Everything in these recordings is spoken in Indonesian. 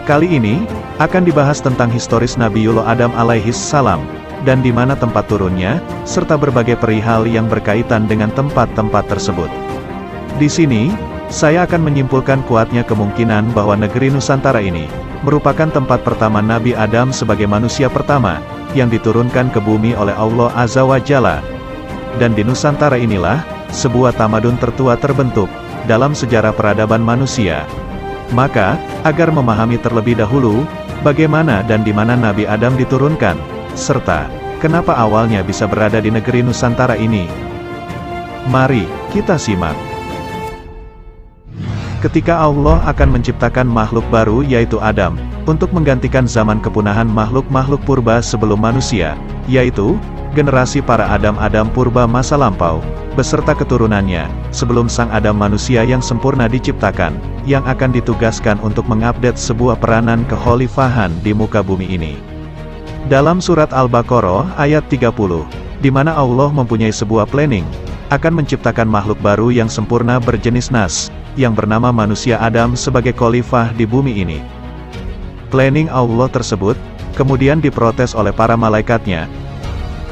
Kali ini, akan dibahas tentang historis Nabiullah Adam alaihis salam, dan di mana tempat turunnya, serta berbagai perihal yang berkaitan dengan tempat-tempat tersebut. Di sini, saya akan menyimpulkan kuatnya kemungkinan bahwa negeri Nusantara ini, merupakan tempat pertama Nabi Adam sebagai manusia pertama, yang diturunkan ke bumi oleh Allah Azza wa Jalla. Dan di Nusantara inilah, sebuah tamadun tertua terbentuk, dalam sejarah peradaban manusia. Maka, agar memahami terlebih dahulu, bagaimana dan di mana Nabi Adam diturunkan, serta, kenapa awalnya bisa berada di negeri Nusantara ini. Mari, kita simak. Ketika Allah akan menciptakan makhluk baru yaitu Adam, untuk menggantikan zaman kepunahan makhluk-makhluk purba sebelum manusia, yaitu, generasi para Adam-Adam purba masa lampau, beserta keturunannya, sebelum sang Adam manusia yang sempurna diciptakan, yang akan ditugaskan untuk mengupdate sebuah peranan kekhalifahan di muka bumi ini. Dalam surat Al-Baqarah ayat 30, di mana Allah mempunyai sebuah planning, akan menciptakan makhluk baru yang sempurna berjenis nas, yang bernama manusia Adam sebagai khalifah di bumi ini. Planning Allah tersebut, kemudian diprotes oleh para malaikatnya.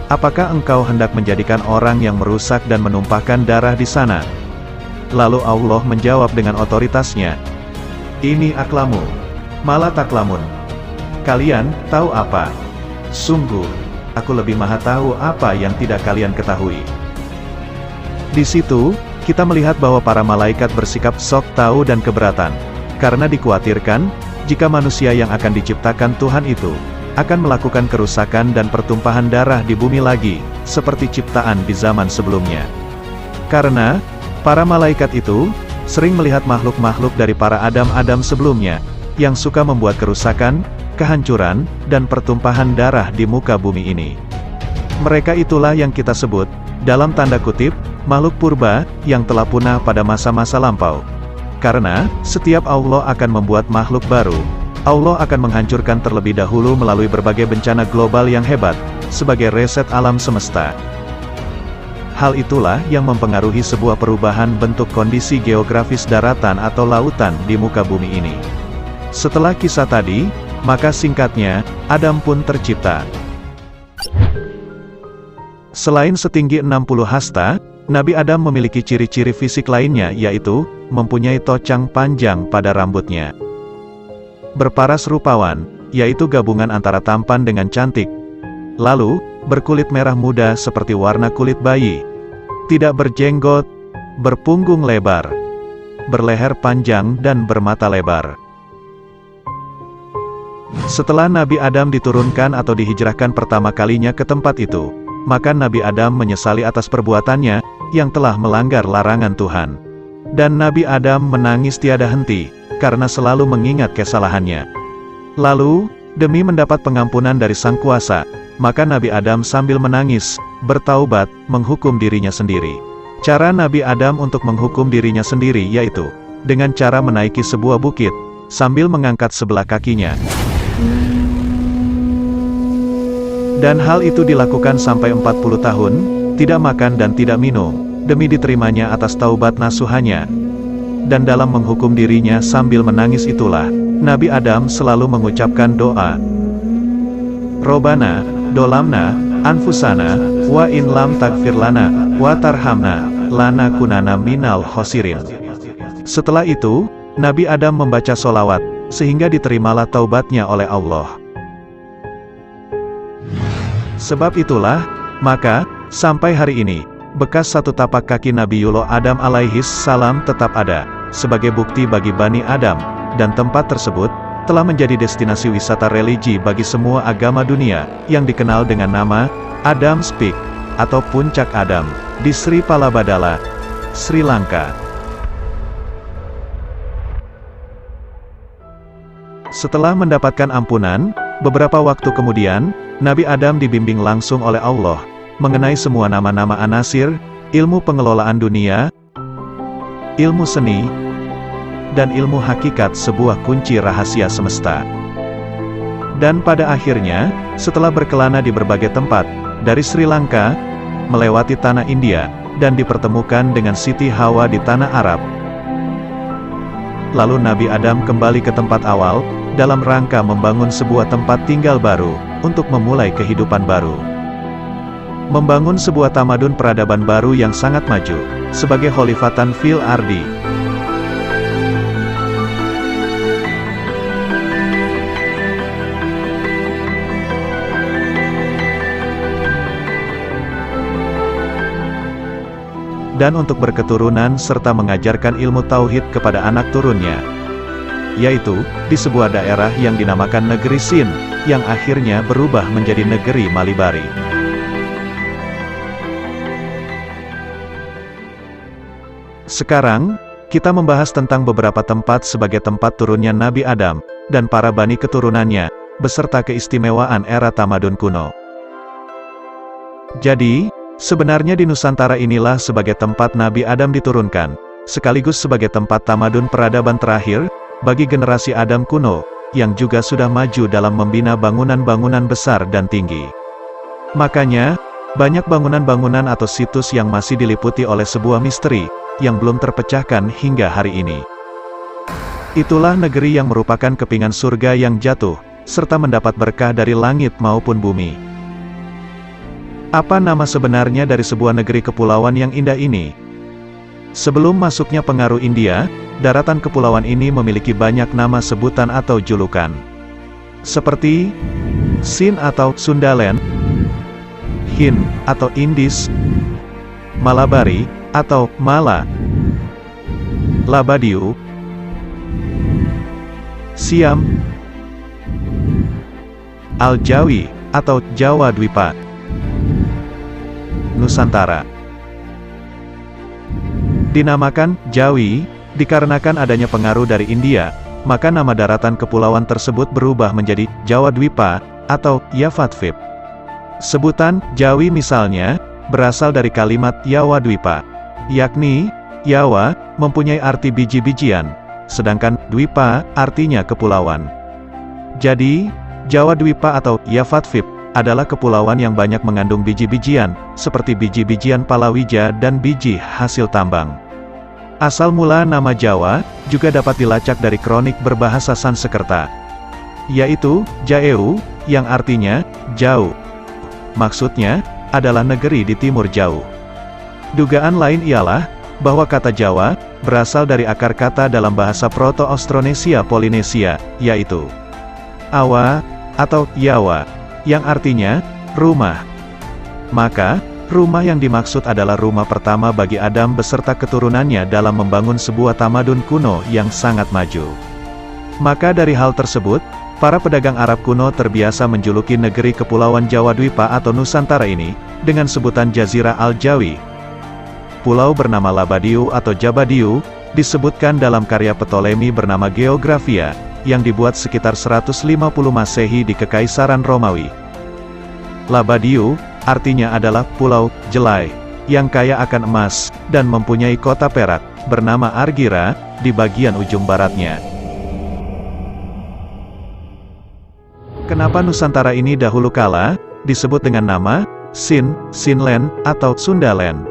Apakah engkau hendak menjadikan orang yang merusak dan menumpahkan darah di sana? Lalu Allah menjawab dengan otoritasnya, ini aklamu, malah taklamun. Kalian tahu apa? Sungguh, aku lebih maha tahu apa yang tidak kalian ketahui. Di situ, kita melihat bahwa para malaikat bersikap sok tahu dan keberatan, karena dikhawatirkan, jika manusia yang akan diciptakan Tuhan itu, akan melakukan kerusakan dan pertumpahan darah di bumi lagi, seperti ciptaan di zaman sebelumnya. Karena, para malaikat itu, sering melihat makhluk-makhluk dari para Adam-Adam sebelumnya, yang suka membuat kerusakan, kehancuran, dan pertumpahan darah di muka bumi ini. Mereka itulah yang kita sebut, dalam tanda kutip, makhluk purba, yang telah punah pada masa-masa lampau. Karena, setiap Allah akan membuat makhluk baru, Allah akan menghancurkan terlebih dahulu melalui berbagai bencana global yang hebat, sebagai reset alam semesta. Hal itulah yang mempengaruhi sebuah perubahan bentuk kondisi geografis daratan atau lautan di muka bumi ini. Setelah kisah tadi, maka singkatnya, Adam pun tercipta. Selain setinggi 60 hasta, Nabi Adam memiliki ciri-ciri fisik lainnya yaitu, mempunyai tocang panjang pada rambutnya. Berparas rupawan, yaitu gabungan antara tampan dengan cantik. Lalu, berkulit merah muda seperti warna kulit bayi. Tidak berjenggot, berpunggung lebar, berleher panjang dan bermata lebar. Setelah Nabi Adam diturunkan atau dihijrahkan pertama kalinya ke tempat itu, maka Nabi Adam menyesali atas perbuatannya, yang telah melanggar larangan Tuhan. Dan Nabi Adam menangis tiada henti, karena selalu mengingat kesalahannya. Lalu, demi mendapat pengampunan dari Sang Kuasa, maka Nabi Adam sambil menangis, bertaubat, menghukum dirinya sendiri. Cara Nabi Adam untuk menghukum dirinya sendiri yaitu, dengan cara menaiki sebuah bukit, sambil mengangkat sebelah kakinya. Dan hal itu dilakukan sampai 40 tahun, tidak makan dan tidak minum, demi diterimanya atas taubat nasuhannya. Dan dalam menghukum dirinya sambil menangis itulah, Nabi Adam selalu mengucapkan doa. Robana, dolamna, anfusana, wa in lam tagfir lana, wa tarhamna, lana kunana minal khosirin. Setelah itu, Nabi Adam membaca solawat, sehingga diterimalah taubatnya oleh Allah. Sebab itulah, maka, sampai hari ini, bekas satu tapak kaki Nabiullah Adam alaihis salam tetap ada, sebagai bukti bagi Bani Adam, dan tempat tersebut, telah menjadi destinasi wisata religi bagi semua agama dunia, yang dikenal dengan nama, Adam's Peak, atau Puncak Adam, di Sri Palabadala, Sri Lanka. Setelah mendapatkan ampunan, beberapa waktu kemudian, Nabi Adam dibimbing langsung oleh Allah, mengenai semua nama-nama anasir, ilmu pengelolaan dunia, ilmu seni, dan ilmu hakikat sebuah kunci rahasia semesta. Dan pada akhirnya, setelah berkelana di berbagai tempat, dari Sri Lanka, melewati tanah India, dan dipertemukan dengan Siti Hawa di tanah Arab. Lalu Nabi Adam kembali ke tempat awal, dalam rangka membangun sebuah tempat tinggal baru, untuk memulai kehidupan baru. Membangun sebuah tamadun peradaban baru yang sangat maju, sebagai Khalifatan fil Ardi. Dan untuk berketurunan serta mengajarkan ilmu tauhid kepada anak turunnya, yaitu di sebuah daerah yang dinamakan negeri Sin, yang akhirnya berubah menjadi negeri Malibari. Sekarang, kita membahas tentang beberapa tempat sebagai tempat turunnya Nabi Adam, dan para bani keturunannya, beserta keistimewaan era tamadun kuno. Jadi, sebenarnya di Nusantara inilah sebagai tempat Nabi Adam diturunkan, sekaligus sebagai tempat tamadun peradaban terakhir, bagi generasi Adam kuno, yang juga sudah maju dalam membina bangunan-bangunan besar dan tinggi. Makanya, banyak bangunan-bangunan atau situs yang masih diliputi oleh sebuah misteri, yang belum terpecahkan hingga hari ini. Itulah negeri yang merupakan kepingan surga yang jatuh, serta mendapat berkah dari langit maupun bumi. Apa nama sebenarnya dari sebuah negeri kepulauan yang indah ini? Sebelum masuknya pengaruh India, daratan kepulauan ini memiliki banyak nama sebutan atau julukan. Seperti Sin atau Sundaland, Hind atau Indis, Malabari atau Mala, Labadiu, Siam, Al-Jawi atau Jawa Dwipa, Nusantara. Dinamakan Jawi, dikarenakan adanya pengaruh dari India, maka nama daratan kepulauan tersebut berubah menjadi Jawa Dwipa, atau Yavatfip. Sebutan Jawi misalnya, berasal dari kalimat Yawa Dwipa, yakni, Yawa, mempunyai arti biji-bijian, sedangkan Dwipa, artinya kepulauan. Jadi, Jawa Dwipa atau Yavatfip, adalah kepulauan yang banyak mengandung biji-bijian, seperti biji-bijian palawija dan biji hasil tambang. Asal mula nama Jawa, juga dapat dilacak dari kronik berbahasa Sanskerta, yaitu, Jaeu, yang artinya, jauh. Maksudnya, adalah negeri di timur jauh. Dugaan lain ialah, bahwa kata Jawa, berasal dari akar kata dalam bahasa Proto-Austronesia Polinesia, yaitu, Awa, atau Yawa, yang artinya, rumah. Maka, rumah yang dimaksud adalah rumah pertama bagi Adam beserta keturunannya dalam membangun sebuah tamadun kuno yang sangat maju. Maka dari hal tersebut, para pedagang Arab kuno terbiasa menjuluki negeri kepulauan Jawa Dwipa atau Nusantara ini, dengan sebutan Jazirah Al-Jawi. Pulau bernama Labadiu atau Jabadiu, disebutkan dalam karya Ptolemy bernama Geographia, yang dibuat sekitar 150 Masehi di Kekaisaran Romawi. Labadiu, artinya adalah Pulau Jelai, yang kaya akan emas, dan mempunyai kota perak, bernama Argira, di bagian ujung baratnya. Kenapa Nusantara ini dahulu kala, disebut dengan nama, Sin, Sinland, atau Sundaland?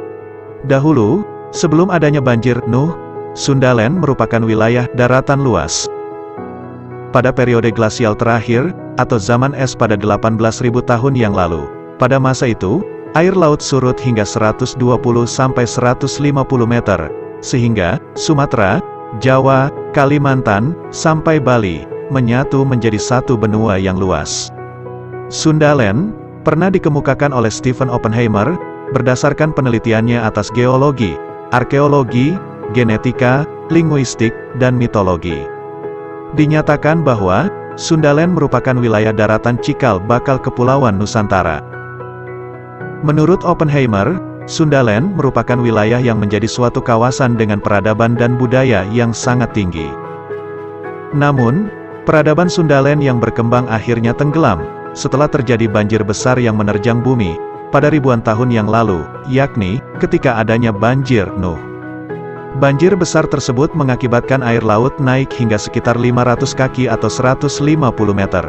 Dahulu, sebelum adanya banjir Nuh, Sundaland merupakan wilayah daratan luas. Pada periode glasial terakhir, atau zaman es pada 18.000 tahun yang lalu, pada masa itu, air laut surut hingga 120–150 meter, sehingga, Sumatera, Jawa, Kalimantan, sampai Bali, menyatu menjadi satu benua yang luas. Sundaland, pernah dikemukakan oleh Stephen Oppenheimer, berdasarkan penelitiannya atas geologi, arkeologi, genetika, linguistik, dan mitologi. Dinyatakan bahwa, Sundaland merupakan wilayah daratan cikal bakal kepulauan Nusantara. Menurut Oppenheimer, Sundaland merupakan wilayah yang menjadi suatu kawasan dengan peradaban dan budaya yang sangat tinggi. Namun, peradaban Sundaland yang berkembang akhirnya tenggelam, setelah terjadi banjir besar yang menerjang bumi, pada ribuan tahun yang lalu, yakni, ketika adanya banjir Nuh. Banjir besar tersebut mengakibatkan air laut naik hingga sekitar 500 kaki atau 150 meter.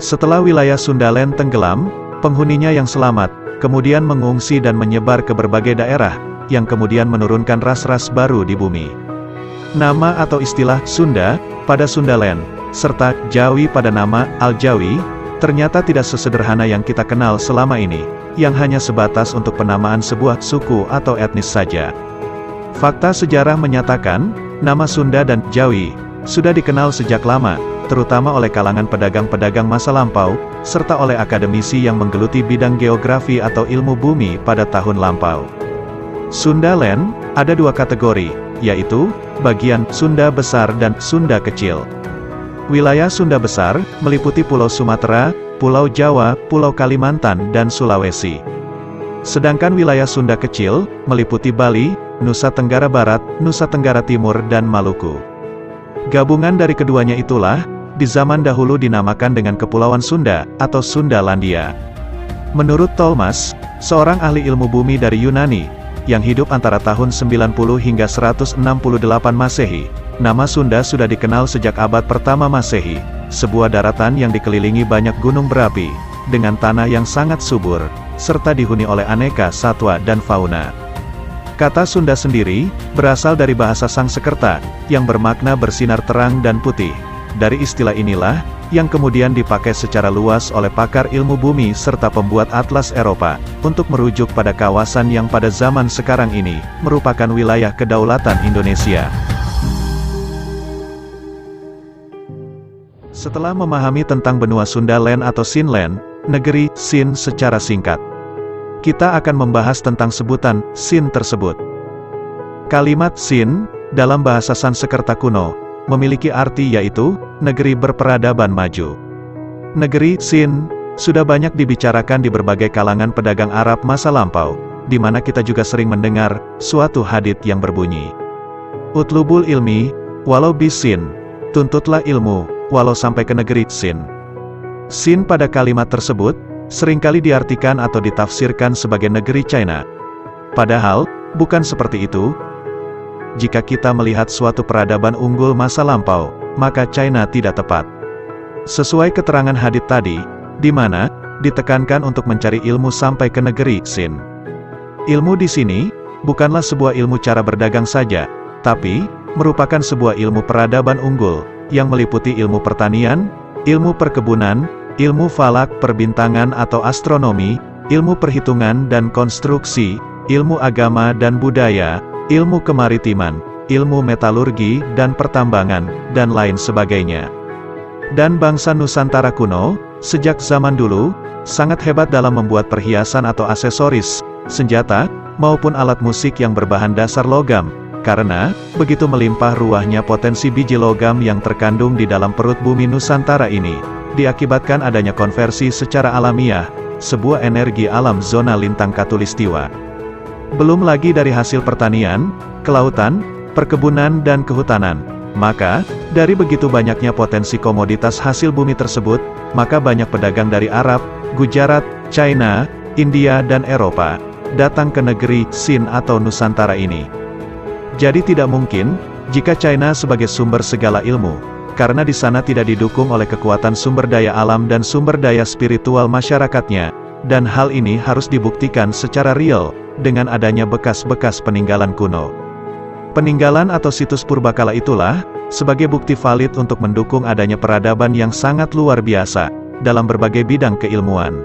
Setelah wilayah Sundaland tenggelam, penghuninya yang selamat, kemudian mengungsi dan menyebar ke berbagai daerah, yang kemudian menurunkan ras-ras baru di bumi. Nama atau istilah Sunda, pada Sundaland, serta Jawi pada nama Al-Jawi, ternyata tidak sesederhana yang kita kenal selama ini, yang hanya sebatas untuk penamaan sebuah suku atau etnis saja. Fakta sejarah menyatakan, nama Sunda dan Jawi sudah dikenal sejak lama, terutama oleh kalangan pedagang-pedagang masa lampau, serta oleh akademisi yang menggeluti bidang geografi atau ilmu bumi pada tahun lampau. Sunda Land ada dua kategori, yaitu bagian Sunda Besar dan Sunda Kecil. Wilayah Sunda Besar meliputi Pulau Sumatera, Pulau Jawa, Pulau Kalimantan, dan Sulawesi. Sedangkan wilayah Sunda Kecil meliputi Bali, Nusa Tenggara Barat, Nusa Tenggara Timur, dan Maluku. Gabungan dari keduanya itulah di zaman dahulu dinamakan dengan Kepulauan Sunda, atau Sundalandia. Menurut Thomas, seorang ahli ilmu bumi dari Yunani, yang hidup antara tahun 90 hingga 168 Masehi, nama Sunda sudah dikenal sejak abad pertama Masehi, sebuah daratan yang dikelilingi banyak gunung berapi, dengan tanah yang sangat subur, serta dihuni oleh aneka satwa dan fauna. Kata Sunda sendiri, berasal dari bahasa Sangsekerta, yang bermakna bersinar terang dan putih. Dari istilah inilah, yang kemudian dipakai secara luas oleh pakar ilmu bumi serta pembuat atlas Eropa, untuk merujuk pada kawasan yang pada zaman sekarang ini, merupakan wilayah kedaulatan Indonesia. Setelah memahami tentang benua Sunda Land atau Sinland, negeri Sin secara singkat, kita akan membahas tentang sebutan Sin tersebut. Kalimat Sin, dalam bahasa Sanskerta kuno, memiliki arti yaitu, negeri berperadaban maju. Negeri Sin sudah banyak dibicarakan di berbagai kalangan pedagang Arab masa lampau, di mana kita juga sering mendengar suatu hadits yang berbunyi, Utlubul ilmi, walau bisin, tuntutlah ilmu, walau sampai ke negeri Sin. Sin pada kalimat tersebut, seringkali diartikan atau ditafsirkan sebagai negeri China. Padahal, bukan seperti itu. Jika kita melihat suatu peradaban unggul masa lampau, maka China tidak tepat. Sesuai keterangan hadits tadi, di mana ditekankan untuk mencari ilmu sampai ke negeri Sin. Ilmu di sini bukanlah sebuah ilmu cara berdagang saja, tapi merupakan sebuah ilmu peradaban unggul yang meliputi ilmu pertanian, ilmu perkebunan, ilmu falak perbintangan atau astronomi, ilmu perhitungan dan konstruksi, ilmu agama dan budaya, ilmu kemaritiman, ilmu metalurgi dan pertambangan, dan lain sebagainya. Dan bangsa Nusantara kuno, sejak zaman dulu, sangat hebat dalam membuat perhiasan atau aksesoris, senjata, maupun alat musik yang berbahan dasar logam, karena begitu melimpah ruahnya potensi biji logam yang terkandung di dalam perut bumi Nusantara ini, diakibatkan adanya konversi secara alamiah, sebuah energi alam zona lintang khatulistiwa. Belum lagi dari hasil pertanian, kelautan, perkebunan dan kehutanan. Maka, dari begitu banyaknya potensi komoditas hasil bumi tersebut, maka banyak pedagang dari Arab, Gujarat, China, India dan Eropa, datang ke negeri Sin atau Nusantara ini. Jadi tidak mungkin, jika China sebagai sumber segala ilmu, karena di sana tidak didukung oleh kekuatan sumber daya alam dan sumber daya spiritual masyarakatnya, dan hal ini harus dibuktikan secara real, dengan adanya bekas-bekas peninggalan kuno. Peninggalan atau situs purbakala itulah, sebagai bukti valid untuk mendukung adanya peradaban yang sangat luar biasa, dalam berbagai bidang keilmuan.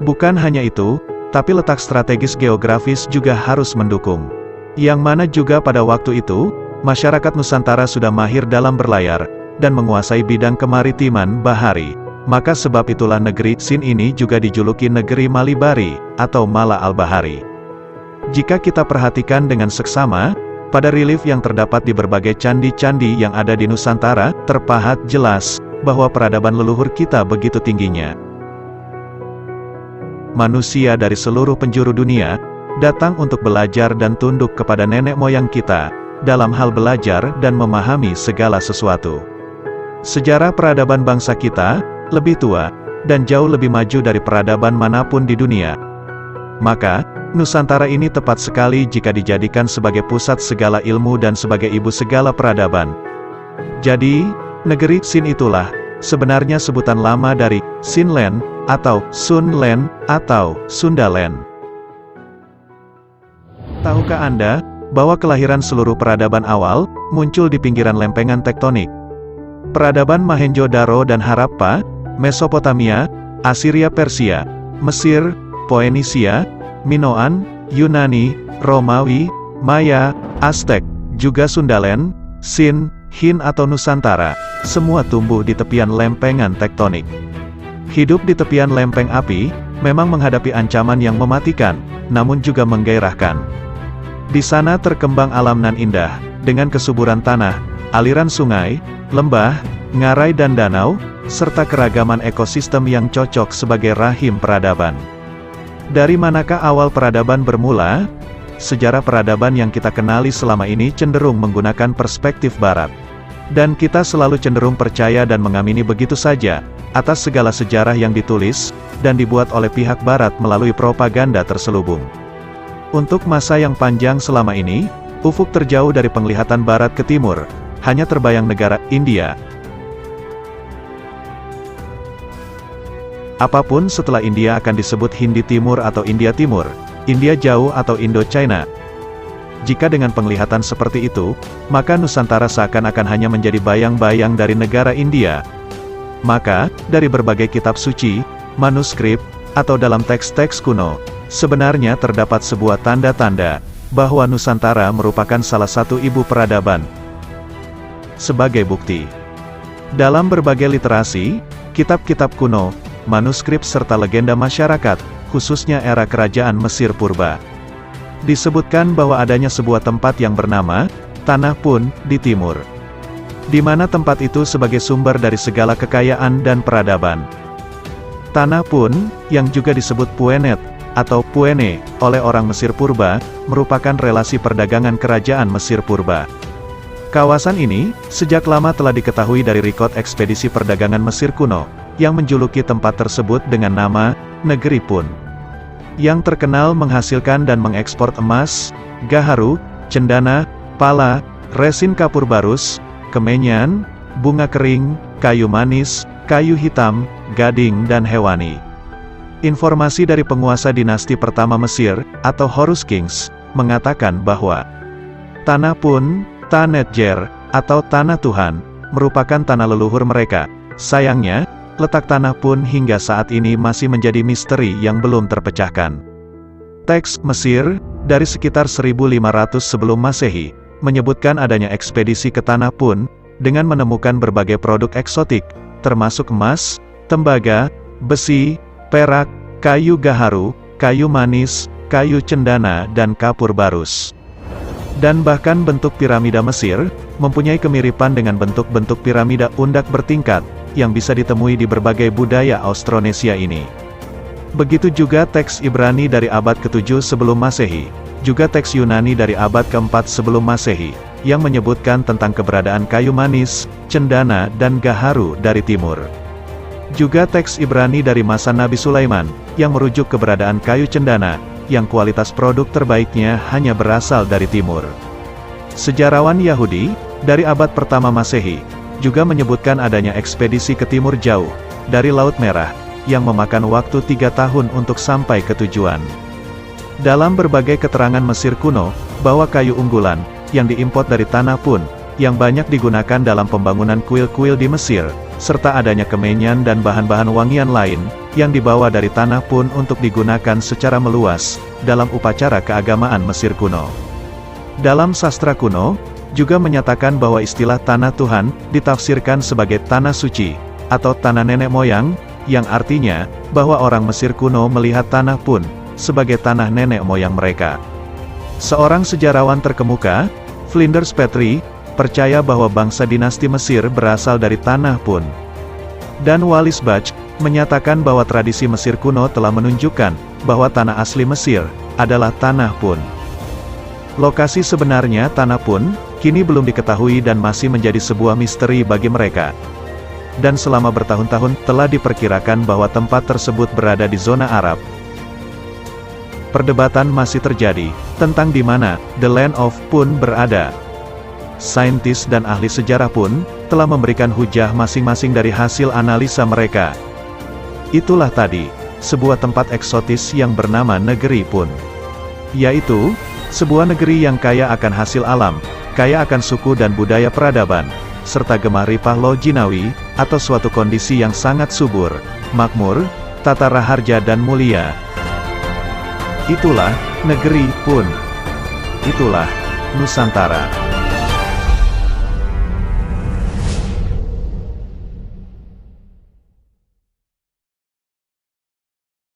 Bukan hanya itu, tapi letak strategis geografis juga harus mendukung. Yang mana juga pada waktu itu, masyarakat Nusantara sudah mahir dalam berlayar, dan menguasai bidang kemaritiman bahari. Maka sebab itulah negeri Sin ini juga dijuluki negeri Malibari, atau Mala al-Bahari. Jika kita perhatikan dengan seksama, pada relief yang terdapat di berbagai candi-candi yang ada di Nusantara, terpahat jelas, bahwa peradaban leluhur kita begitu tingginya. Manusia dari seluruh penjuru dunia, datang untuk belajar dan tunduk kepada nenek moyang kita, dalam hal belajar dan memahami segala sesuatu. Sejarah peradaban bangsa kita, lebih tua, dan jauh lebih maju dari peradaban manapun di dunia. Maka, Nusantara ini tepat sekali jika dijadikan sebagai pusat segala ilmu dan sebagai ibu segala peradaban. Jadi, negeri Sin itulah, sebenarnya sebutan lama dari Sinland, atau Sunland, atau Sundaland. Tahukah Anda, bahwa kelahiran seluruh peradaban awal, muncul di pinggiran lempengan tektonik? Peradaban Mohenjo-daro dan Harappa, Mesopotamia, Assyria Persia, Mesir, Poenisia, Minoan, Yunani, Romawi, Maya, Aztek, juga Sundaland, Sin, Hin atau Nusantara, semua tumbuh di tepian lempengan tektonik. Hidup di tepian lempeng api, memang menghadapi ancaman yang mematikan, namun juga menggairahkan. Di sana terkembang alam nan indah, dengan kesuburan tanah, aliran sungai, lembah, ngarai dan danau, serta keragaman ekosistem yang cocok sebagai rahim peradaban. Dari manakah awal peradaban bermula? Sejarah peradaban yang kita kenali selama ini cenderung menggunakan perspektif barat. Dan kita selalu cenderung percaya dan mengamini begitu saja, atas segala sejarah yang ditulis, dan dibuat oleh pihak barat melalui propaganda terselubung. Untuk masa yang panjang selama ini, ufuk terjauh dari penglihatan barat ke timur, hanya terbayang negara India. Apapun setelah India akan disebut Hindi Timur atau India Timur, India Jauh atau Indo-China. Jika dengan penglihatan seperti itu, maka Nusantara seakan-akan hanya menjadi bayang-bayang dari negara India. Maka, dari berbagai kitab suci, manuskrip, atau dalam teks-teks kuno, sebenarnya terdapat sebuah tanda-tanda, bahwa Nusantara merupakan salah satu ibu peradaban. Sebagai bukti, dalam berbagai literasi, kitab-kitab kuno, manuskrip serta legenda masyarakat, khususnya era kerajaan Mesir Purba, disebutkan bahwa adanya sebuah tempat yang bernama Tanah Pun di timur, di mana tempat itu sebagai sumber dari segala kekayaan dan peradaban. Tanah Pun, yang juga disebut Puenet atau Puene oleh orang Mesir Purba, merupakan relasi perdagangan kerajaan Mesir Purba. Kawasan ini sejak lama telah diketahui dari rekod ekspedisi perdagangan Mesir kuno, yang menjuluki tempat tersebut dengan nama Negeri Pun, yang terkenal menghasilkan dan mengekspor emas, gaharu, cendana, pala, resin kapur barus, kemenyan, bunga kering, kayu manis, kayu hitam, gading dan hewani. Informasi dari penguasa dinasti pertama Mesir, atau Horus Kings, mengatakan bahwa Tanah Pun, Tanetjer, atau Tanah Tuhan, merupakan tanah leluhur mereka. Sayangnya, letak Tanah Pun hingga saat ini masih menjadi misteri yang belum terpecahkan. Teks Mesir, dari sekitar 1500 sebelum Masehi, menyebutkan adanya ekspedisi ke Tanah Pun, dengan menemukan berbagai produk eksotik, termasuk emas, tembaga, besi, perak, kayu gaharu, kayu manis, kayu cendana dan kapur barus. Dan bahkan bentuk piramida Mesir, mempunyai kemiripan dengan bentuk-bentuk piramida undak bertingkat, yang bisa ditemui di berbagai budaya Austronesia ini. Begitu juga teks Ibrani dari abad ke-7 sebelum Masehi, juga teks Yunani dari abad ke-4 sebelum Masehi, yang menyebutkan tentang keberadaan kayu manis, cendana dan gaharu dari timur. Juga teks Ibrani dari masa Nabi Sulaiman, yang merujuk keberadaan kayu cendana, yang kualitas produk terbaiknya hanya berasal dari timur. Sejarawan Yahudi, dari abad pertama Masehi, juga menyebutkan adanya ekspedisi ke timur jauh, dari Laut Merah, yang memakan waktu 3 tahun untuk sampai ke tujuan. Dalam berbagai keterangan Mesir kuno, bahwa kayu unggulan, yang diimpor dari Tanah Pun, yang banyak digunakan dalam pembangunan kuil-kuil di Mesir, serta adanya kemenyan dan bahan-bahan wangian lain, yang dibawa dari Tanah Pun untuk digunakan secara meluas, dalam upacara keagamaan Mesir kuno. Dalam sastra kuno, juga menyatakan bahwa istilah Tanah Tuhan, ditafsirkan sebagai Tanah Suci, atau Tanah Nenek Moyang, yang artinya, bahwa orang Mesir kuno melihat Tanah Pun, sebagai tanah nenek moyang mereka. Seorang sejarawan terkemuka, Flinders Petrie, percaya bahwa bangsa dinasti Mesir berasal dari Tanah Pun. Dan Wallis Budge, menyatakan bahwa tradisi Mesir kuno telah menunjukkan, bahwa tanah asli Mesir, adalah Tanah Pun. Lokasi sebenarnya Tanah Pun, kini belum diketahui dan masih menjadi sebuah misteri bagi mereka. Dan selama bertahun-tahun, telah diperkirakan bahwa tempat tersebut berada di zona Arab. Perdebatan masih terjadi, tentang di mana, The Land of Pun berada. Saintis dan ahli sejarah pun, telah memberikan hujah masing-masing dari hasil analisa mereka. Itulah tadi, sebuah tempat eksotis yang bernama Negeri Pun. Yaitu, sebuah negeri yang kaya akan hasil alam, kaya akan suku dan budaya peradaban, serta gemah ripah loginawi, atau suatu kondisi yang sangat subur, makmur, tata raharja dan mulia. Itulah negeri pun. Itulah Nusantara.